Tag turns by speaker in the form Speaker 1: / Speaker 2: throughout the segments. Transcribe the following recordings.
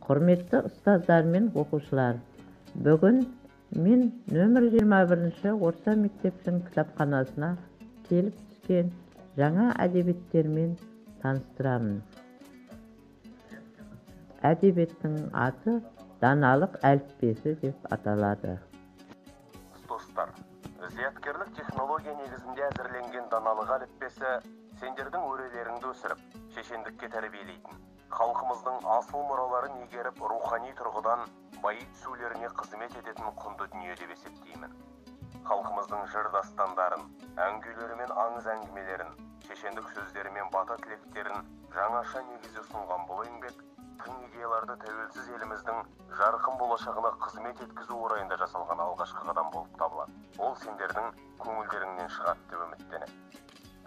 Speaker 1: Құрметті ұстаздар мен оқушылар, бүгін мен нөмір 21-ші орта мектептің кітапханасына келіп түскен жаңа әдебиеттермен таныстырамын. Әдебиеттің аты даналық әліппесі деп аталады.
Speaker 2: Достар, зияткерлік технология негізінде әзірленген даналық әліппесі сендердің өрелеріңді өсіріп, шешендікке тәрбиелейтін, халқымыздың асыл мұраларын игеріп, рухани тұрғыдан байит сөйлеріне қызмет ететін құнды дүние деп есептеймін. Халқымыздың жыр дастандарын, әңгүйлері мен аңыз әңгімелерін, шешендік сөздері мен бата тілектерін жаңаша негізде ұсынған бұл еңбек тың идеяларды тәуелсіз еліміздің жарқын болашағына қызмет еткізу орайында жасалған алғашқы қадам болып табылады. Ол сендердің көңілдеріңнен шығады деп үміттенемін.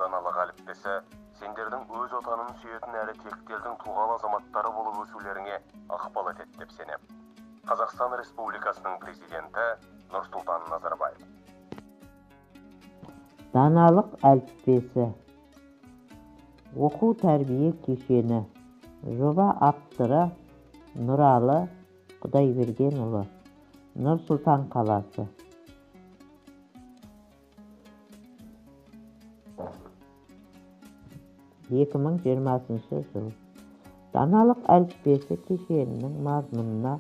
Speaker 2: Даналық әліппесі сендердің өз отанын сүйетін әрі тектілдің тұлғалы азаматтары болып өсулеріңе ықпал етеді деп сенемін. Қазақстан Республикасының президенті Нұрсұлтан Назарбаев.
Speaker 1: Даналық әліппесі оқу тәрбие кешені. Жоба авторы Нұралы Құдайбергенұлы, Нұр Сұлтан қаласы. жыл. Даналық әліппесі кешенінің мазмұнына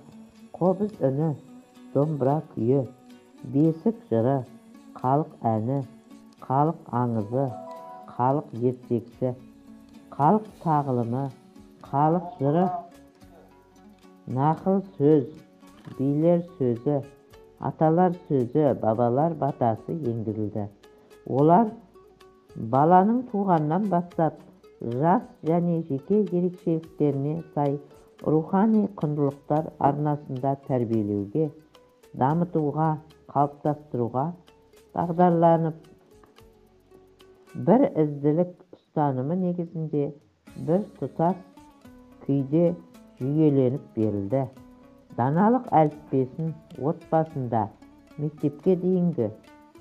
Speaker 1: қобыз үні, домбыра күйі, бесік жыры, халық әні, халық аңызы, халық ертегісі, халық тағылымы, халық жыры, нақыл сөз, билер сөзі, аталар сөзі, бабалар батасы енгізілді. Олар баланың туғаннан бастап жас және жеке ерекшеліктеріне сай рухани құндылықтар арнасында тәрбиелеуге, дамытуға, қалыптастыруға бағдарланып, бір ізділік ұстанымы негізінде бір тұтас күйде жүйеленіп берілді. Даналық әліппесін отбасында, мектепке дейінгі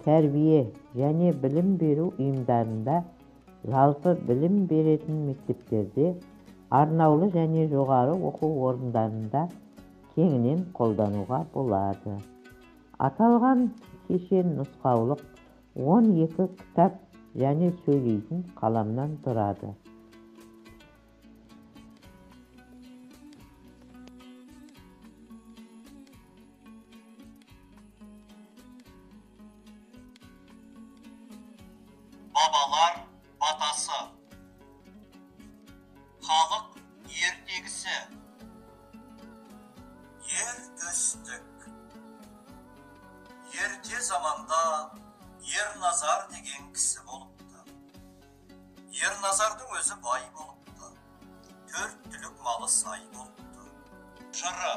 Speaker 1: тәрбие және білім беру ұйымдарында, жалпы білім беретін мектептерде, арнаулы және жоғары оқу орындарында кеңінен қолдануға болады. Аталған кешен нұсқаулық 12 кітап және сөйлейтін қаламнан тұрады.
Speaker 3: Бабалар батасы, халық ертегісі, ер төстік. Ерте заманда Ерназар деген кісі болыпты. Ерназардың өзі бай болыпты. 4 түлік малы сай болыпты. Жыры